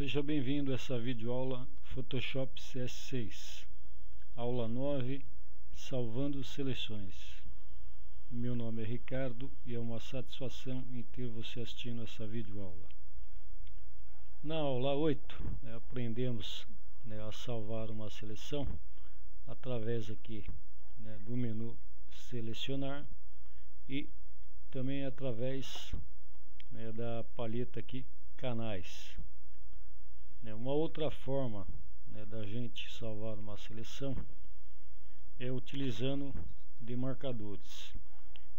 Seja bem-vindo a essa videoaula Photoshop CS6, aula 9, salvando seleções. Meu nome é Ricardo e é uma satisfação em ter você assistindo essa videoaula. Na aula 8, aprendemos a salvar uma seleção através aqui do menu selecionar e também através da paleta aqui canais. Uma outra forma da gente salvar uma seleção é utilizando demarcadores.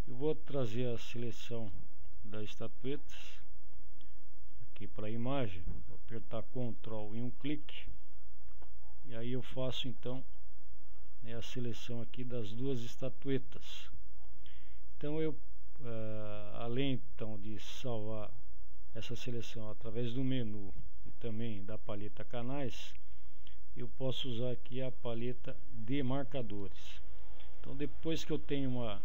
Eu vou trazer a seleção das estatuetas aqui para a imagem, vou apertar Ctrl em um clique e aí eu faço então a seleção aqui das duas estatuetas. Então eu além então de salvar essa seleção através do menu e também da paleta canais, eu posso usar aqui a paleta demarcadores. Então depois que eu tenho uma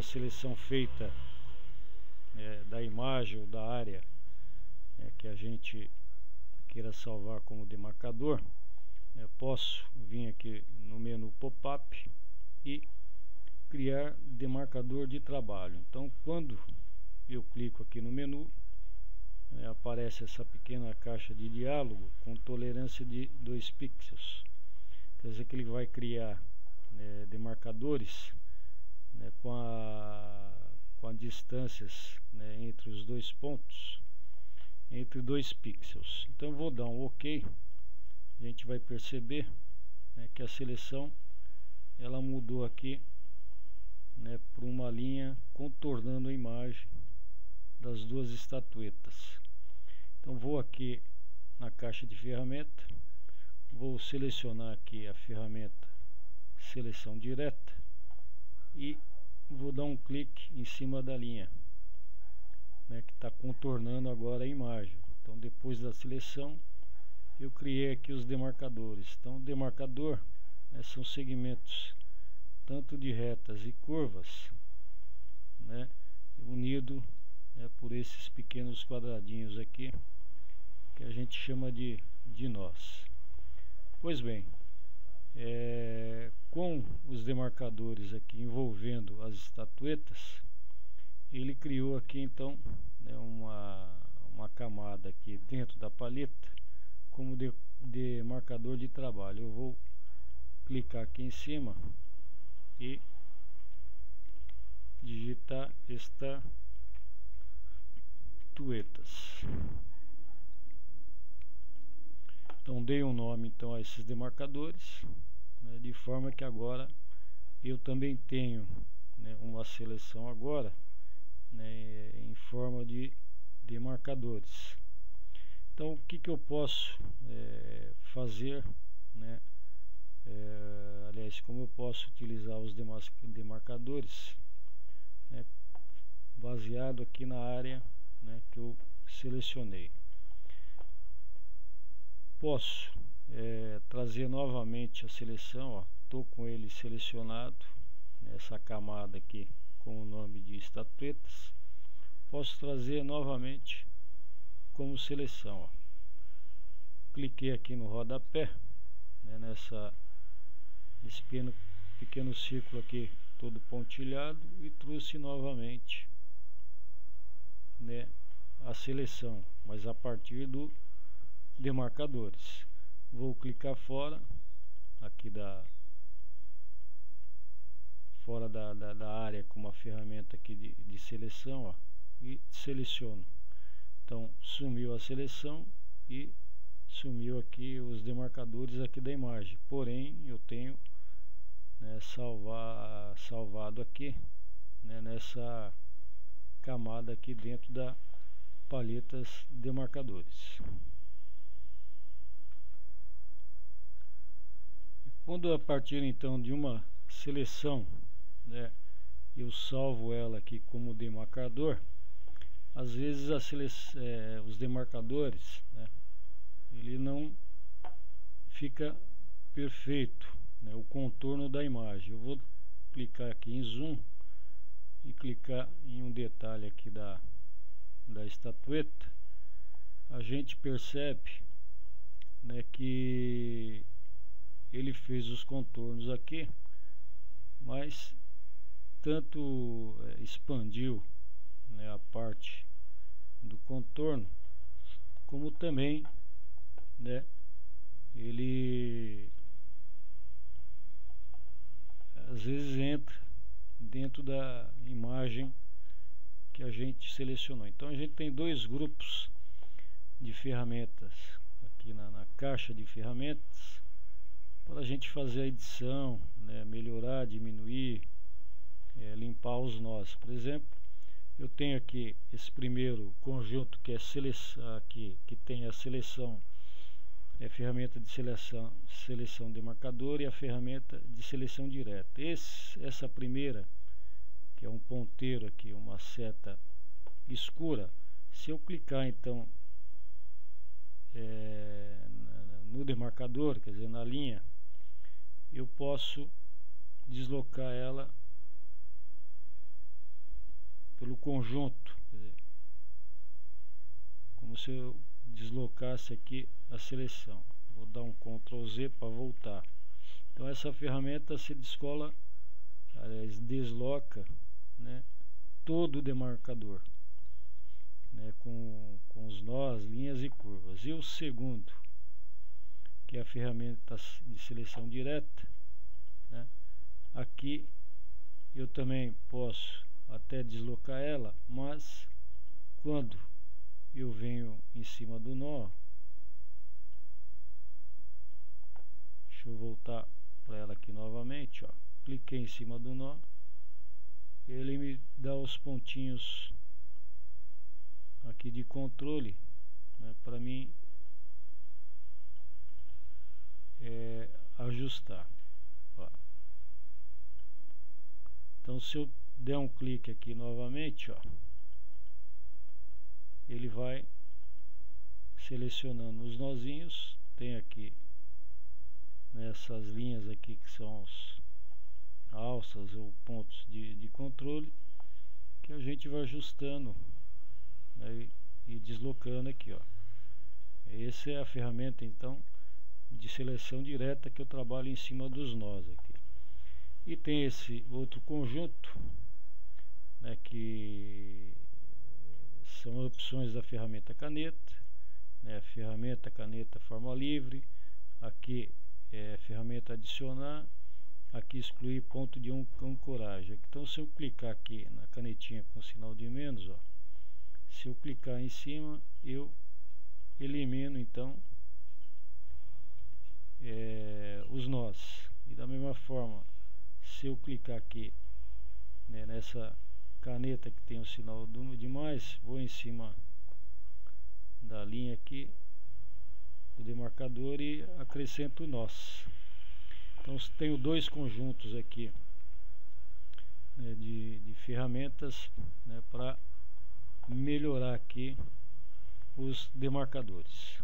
seleção feita da imagem ou da área que a gente queira salvar como demarcador, eu posso vir aqui no menu pop-up e criar demarcador de trabalho. Então quando eu clico aqui no menu, aparece essa pequena caixa de diálogo com tolerância de 2 pixels. Quer dizer que ele vai criar demarcadores com as distâncias entre os dois pontos, entre 2 pixels. Então eu vou dar um OK. A gente vai perceber que a seleção ela mudou aqui para uma linha contornando a imagem das duas estatuetas. Então vou aqui na caixa de ferramenta, vou selecionar aqui a ferramenta seleção direta e vou dar um clique em cima da linha que está contornando agora a imagem. Então depois da seleção eu criei aqui os demarcadores. Então o demarcador são segmentos tanto de retas e curvas unido por esses pequenos quadradinhos aqui que a gente chama de nós. Pois bem, com os demarcadores aqui envolvendo as estatuetas, ele criou aqui então uma camada aqui dentro da paleta como demarcador de trabalho. Eu vou clicar aqui em cima e digitar estatuetas. Então dei um nome então a esses demarcadores, de forma que agora eu também tenho uma seleção agora em forma de demarcadores. Então o que eu posso fazer, aliás, como eu posso utilizar os demarcadores baseado aqui na área que eu selecionei. Posso trazer novamente a seleção, estou com ele selecionado, essa camada aqui com o nome de estatuetas. Posso trazer novamente como seleção. Cliquei aqui no rodapé, nesse pequeno círculo aqui todo pontilhado e trouxe novamente a seleção, mas a partir do demarcadores. Vou clicar fora aqui fora da área com uma ferramenta aqui de seleção, e seleciono. Então sumiu a seleção e sumiu aqui os demarcadores aqui da imagem, porém eu tenho salvado aqui nessa camada aqui dentro da paletas demarcadores. Quando a partir então de uma seleção eu salvo ela aqui como demarcador, às vezes os demarcadores ele não fica perfeito, o contorno da imagem. Eu vou clicar aqui em zoom e clicar em um detalhe aqui da estatueta a gente percebe, né, que ele fez os contornos aqui, mas tanto expandiu, né, a parte do contorno, como também, né, ele às vezes entra dentro da imagem que a gente selecionou. Então a gente tem dois grupos de ferramentas aqui na caixa de ferramentas para a gente fazer a edição, né, melhorar, diminuir, limpar os nós. Por exemplo, eu tenho aqui esse primeiro conjunto que é seleção, aqui, que tem a seleção, ferramenta de seleção demarcador, e a ferramenta de seleção direta. Essa primeira, que é um ponteiro aqui, uma seta escura, se eu clicar então no demarcador, quer dizer, na linha, eu posso deslocar ela pelo conjunto, quer dizer, como se eu deslocasse aqui a seleção. Vou dar um Ctrl Z para voltar. Então essa ferramenta se desloca, né, todo o demarcador, né, com os nós, linhas e curvas. E o segundo, que é a ferramenta de seleção direta, né, aqui eu também posso até deslocar ela, mas quando eu venho em cima do nó, deixa eu voltar para ela aqui novamente, ó, cliquei em cima do nó, ele me dá os pontinhos aqui de controle, né, para mim ajustar. Ó. Então se eu der um clique aqui novamente, ó, ele vai selecionando os nozinhos. Tem aqui nessas linhas aqui que são os alças ou pontos de controle, que a gente vai ajustando, né, e deslocando aqui, ó. Essa é a ferramenta então de seleção direta que eu trabalho em cima dos nós aqui. E tem esse outro conjunto, né, que são opções da ferramenta caneta, né, ferramenta caneta forma livre, aqui ferramenta adicionar, aqui excluir ponto de ancoragem. Então se eu clicar aqui na canetinha com sinal de menos, ó, se eu clicar em cima, eu elimino então os nós. E da mesma forma, se eu clicar aqui, né, nessa caneta que tem o sinal de mais, vou em cima da linha aqui do demarcador e acrescento nós. Então tenho dois conjuntos aqui, né, de ferramentas, né, para melhorar aqui os demarcadores.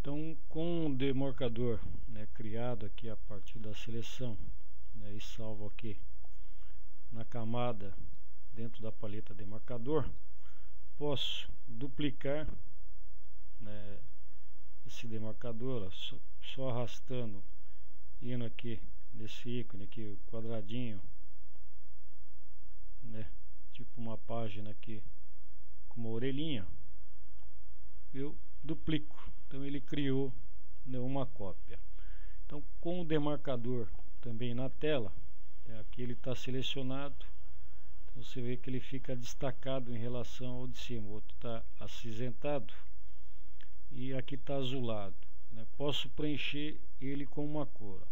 Então, com o demarcador, né, criado aqui a partir da seleção, né, e salvo aqui na camada dentro da paleta demarcador, posso duplicar, né, esse demarcador, ó, só arrastando, indo aqui nesse ícone aqui, quadradinho, né, tipo uma página aqui com uma orelhinha, eu duplico. Então ele criou, né, uma cópia. Então com o demarcador também na tela, aqui ele está selecionado, então você vê que ele fica destacado em relação ao de cima. O outro está acinzentado e aqui está azulado, né? Posso preencher ele com uma cor, ó.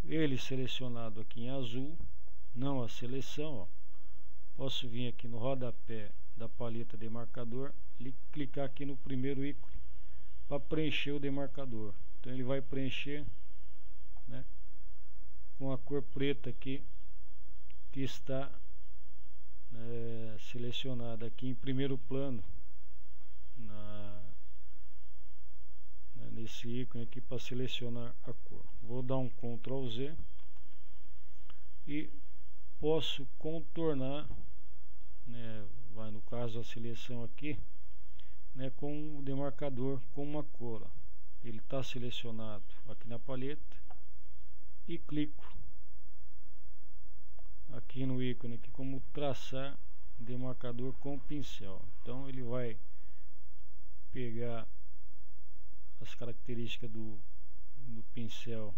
Ele selecionado aqui em azul, não a seleção, ó. Posso vir aqui no rodapé da paleta demarcador e clicar aqui no primeiro ícone para preencher o demarcador. Então ele vai preencher, né, com a cor preta aqui que está selecionada aqui em primeiro plano nesse ícone aqui para selecionar a cor. Vou dar um Ctrl Z e posso contornar, né, vai no caso a seleção aqui, né, com o demarcador com uma cor, ó. Ele está selecionado aqui na paleta e clico aqui no ícone aqui como traçar demarcador com pincel. Então ele vai pegar as características do pincel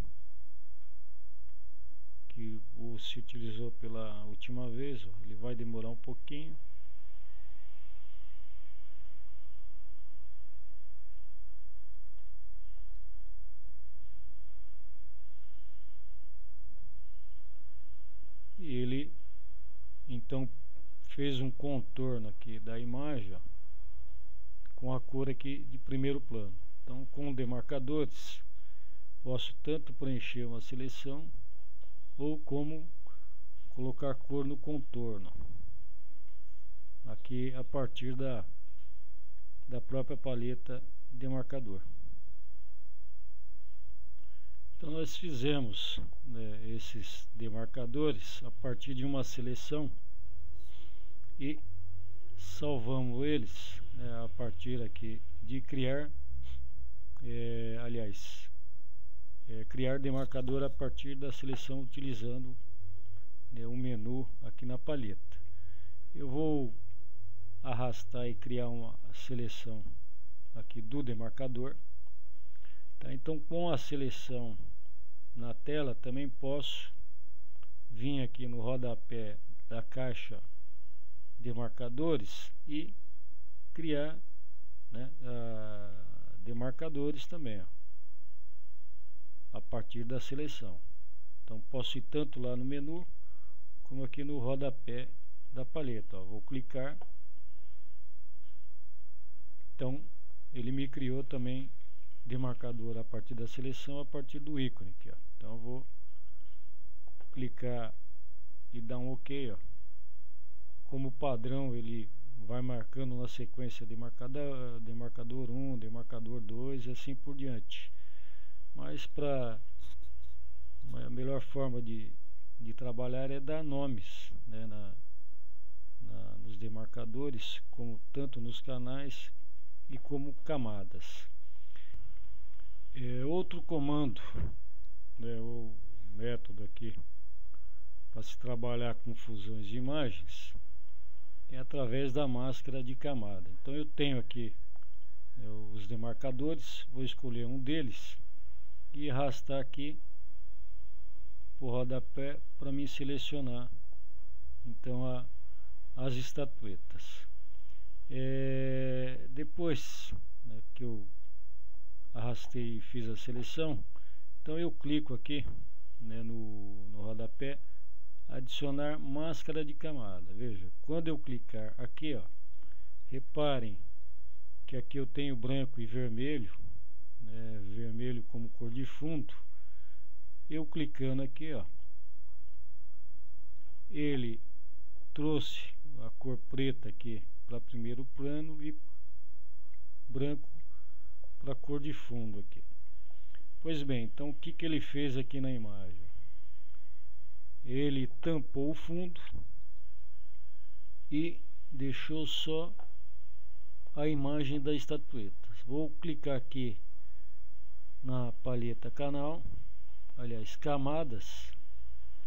que se utilizou pela última vez, ó. Ele vai demorar um pouquinho. E ele então fez um contorno aqui da imagem, ó, com a cor aqui de primeiro plano. Então, com demarcadores, posso tanto preencher uma seleção ou como colocar cor no contorno aqui a partir da própria paleta demarcador. Então nós fizemos, né, esses demarcadores a partir de uma seleção e salvamos eles, né, a partir aqui de criar, criar demarcador a partir da seleção utilizando, né, o menu aqui na paleta. Eu vou arrastar e criar uma seleção aqui do demarcador. Tá, então com a seleção na tela também posso vir aqui no rodapé da caixa demarcadores e criar, né, demarcadores também, ó, a partir da seleção. Então posso ir tanto lá no menu como aqui no rodapé da paleta, ó. Vou clicar, então ele me criou também demarcador a partir da seleção, a partir do ícone aqui, ó. Então eu vou clicar e dar um OK, ó. Como padrão ele vai marcando na sequência demarcador 1, demarcador 2 e assim por diante. Mas para a melhor forma de trabalhar é dar nomes, né, nos demarcadores, como tanto nos canais e como camadas. Outro comando, né, o método aqui para se trabalhar com fusões de imagens é através da máscara de camada. Então eu tenho aqui, né, os demarcadores, vou escolher um deles e arrastar aqui por rodapé para me selecionar então as estatuetas. Depois, né, que eu arrastei e fiz a seleção, então eu clico aqui, né, no rodapé, adicionar máscara de camada. Veja, quando eu clicar aqui, ó, reparem que aqui eu tenho branco e vermelho, né, vermelho como cor de fundo. Eu clicando aqui, ó, ele trouxe a cor preta aqui para primeiro plano e branco para a cor de fundo aqui. Pois bem, então o que ele fez aqui na imagem? Ele tampou o fundo e deixou só a imagem da estatueta. Vou clicar aqui na paleta canal, aliás, camadas,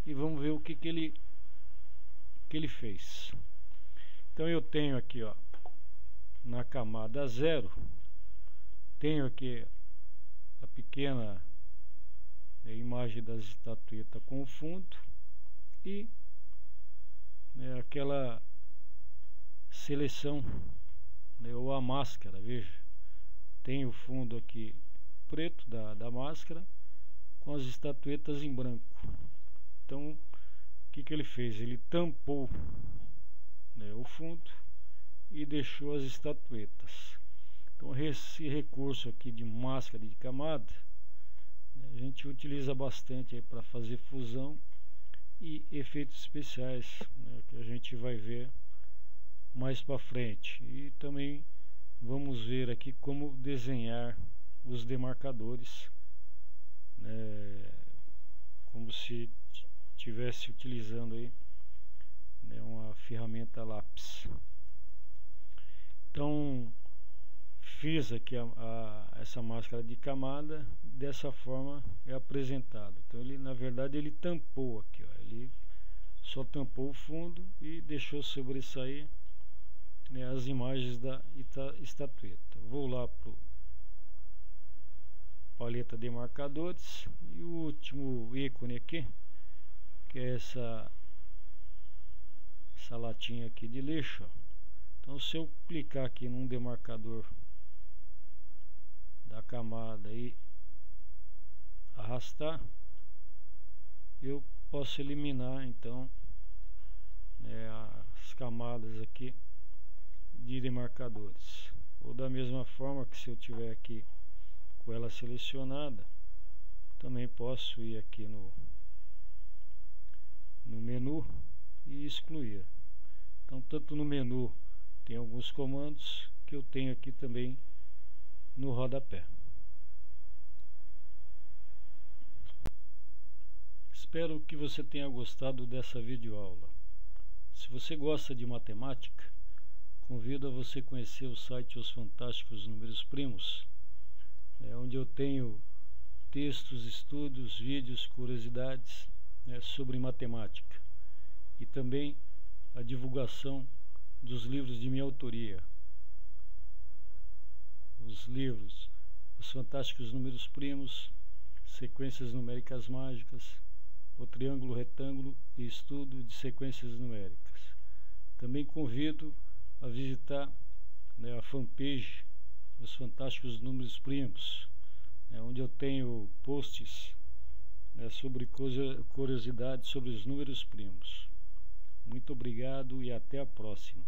e vamos ver o que ele fez. Então eu tenho aqui, ó, na camada 0, tenho aqui a pequena, né, imagem das estatuetas com o fundo e, né, aquela seleção, né, ou a máscara. Veja, tem o fundo aqui preto da máscara com as estatuetas em branco. Então o que ele fez? Ele tampou, né, o fundo e deixou as estatuetas. Então esse recurso aqui de máscara de camada, né, a gente utiliza bastante para fazer fusão e efeitos especiais, né, que a gente vai ver mais para frente. E também vamos ver aqui como desenhar os demarcadores, né, como se estivesse utilizando aí, né, uma ferramenta lápis. Então fiz aqui essa máscara de camada, dessa forma é apresentado. Então ele, na verdade, ele tampou aqui, ó, ele só tampou o fundo e deixou sobressair, né, as imagens da estatueta. Vou lá para paleta de marcadores e o último ícone aqui, que é essa latinha aqui de lixo, ó. Então se eu clicar aqui num demarcador da camada e arrastar, eu posso eliminar então, né, as camadas aqui de demarcadores. Ou da mesma forma que se eu tiver aqui com ela selecionada, também posso ir aqui no menu e excluir. Então tanto no menu tem alguns comandos que eu tenho aqui também no rodapé. Espero que você tenha gostado dessa videoaula. Se você gosta de matemática, convido a você conhecer o site Os Fantásticos Números Primos, onde eu tenho textos, estudos, vídeos, curiosidades, né, sobre matemática, e também a divulgação dos livros de minha autoria. Os livros Os Fantásticos Números Primos, Sequências Numéricas Mágicas, O Triângulo Retângulo e Estudo de Sequências Numéricas. Também convido a visitar, né, a fanpage Os Fantásticos Números Primos, onde eu tenho posts, né, sobre curiosidades sobre os números primos. Muito obrigado e até a próxima.